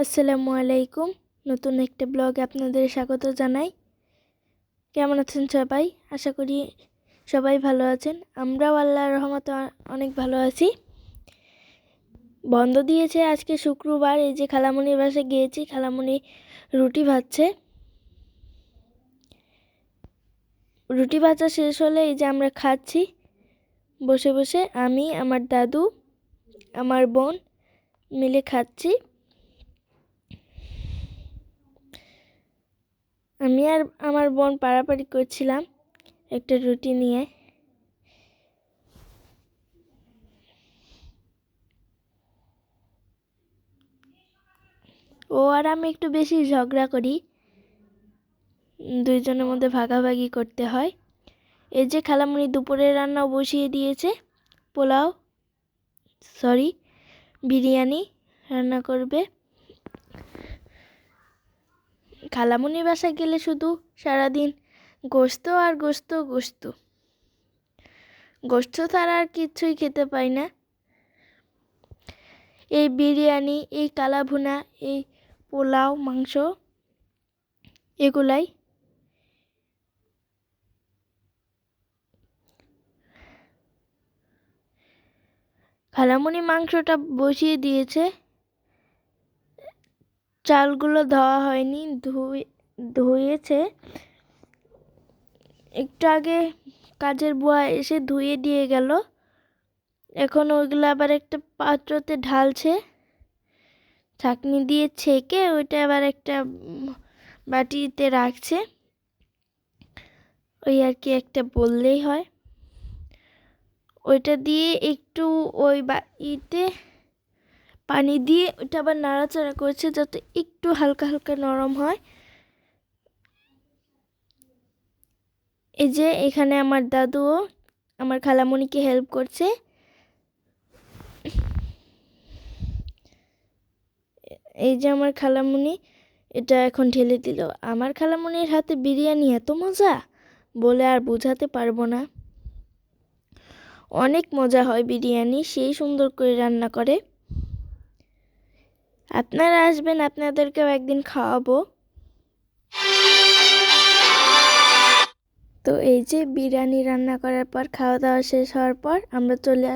আসসালামু আলাইকুম। নতুন একটা ব্লগে আপনাদের স্বাগত জানাই। কেমন আছেন সবাই? আশা করি সবাই ভালো আছেন। আমরাও আল্লাহর রহমতে অনেক ভালো আছি। বন্ধ দিয়েছে আজকে শুক্রবার। এই যে খালামণির বাসায় গিয়েছি, খালামণি রুটি ভাজছে। রুটি ভাজা শেষ হলে এই যে আমরা খাচ্ছি বসে বসে। আমি, আমার দাদু, আমার বোন মিলে খাচ্ছি। আমি আর আমার বোন পাড়াপাড়ি করছিলাম একটা রুটি নিয়ে। ও আর আমি একটু বেশি ঝগড়া করি, দুইজনের মধ্যে ভাগাভাগি করতে হয়। এই যে খালামণি দুপুরের রান্নাও বসিয়ে দিয়েছে। বিরিয়ানি রান্না করবে। খালামণির বাসায় গেলে শুধু সারাদিন গোস্ত আর গোস্ত গোস্ত গোস্ত ছাড়া আর কিচ্ছুই খেতে পাই না। এই বিরিয়ানি, এই কালাভুনা, এই পোলাও, মাংস, এগুলাই। খালামণি মাংসটা বসিয়ে দিয়েছে। চালগুলো ধোয়া হয়নি, ধুয়েছে। একটু আগে কাজের বুয়া এসে ধুয়ে দিয়ে গেল। এখন ওইগুলো আবার একটা পাত্রতে ঢালছে, ছাঁকনি দিয়ে ছেঁকে ওইটা আবার একটা বাটিতে রাখছে। ওই আর কি, একটা বললেই হয়। ওইটা দিয়ে একটু ওই বাটিতে পানি দিয়ে ওইটা আবার নাড়াচাড়া করছে যাতে একটু হালকা হালকা নরম হয়। এই যে এখানে আমার দাদুও আমার খালামণিকে হেল্প করছে। এই যে আমার খালামণি এটা এখন ঢেলে দিল। আমার খালামণির হাতে বিরিয়ানি এত মজা বলে আর বোঝাতে পারবো না। অনেক মজা হয় বিরিয়ানি, সেই সুন্দর করে রান্না করে। আপনারা আসবেন, আপনাদেরকেও একদিন খাওয়াবো। তো এই যে বিরিয়ানি রান্না করার পর, খাওয়া দাওয়া শেষ হওয়ার পর আমরা চলে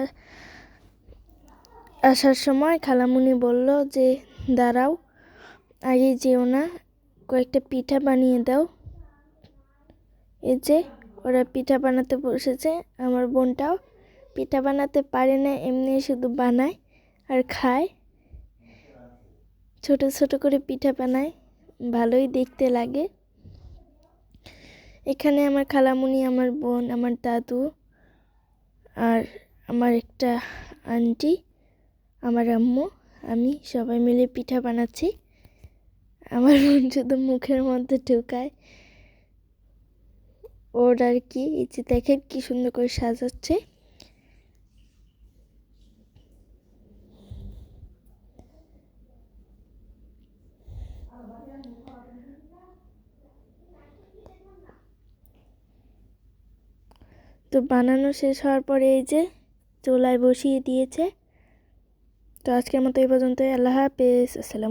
আসার সময় খালামণি বলল যে দাঁড়াও, আগে যেও না, কয়েকটা পিঠা বানিয়ে দাও। এই যে ওরা পিঠা বানাতে বসেছে। আমার বোনটাও পিঠা বানাতে পারে না, এমনি শুধু বানায় আর খায়। ছোট ছোট করে পিঠা বানায়, ভালোই দেখতে লাগে। এখানে আমার খালামণি, আমার বোন, আমার দাদু আর আমার একটা আন্টি, আমার আম্মু, আমি সবাই মিলে পিঠা বানাচ্ছি। আমার বোন শুধু মুখের মধ্যে ঢুকায় ওর আর কি। এই যে দেখেন কি সুন্দর করে সাজাচ্ছে। তো বানানো শেষ হওয়ার পরে এই যে চুলায় বসিয়ে দিয়েছে। তো আজকের মতো এই পর্যন্তই। আল্লাহ হাফেজ। আসসালাম।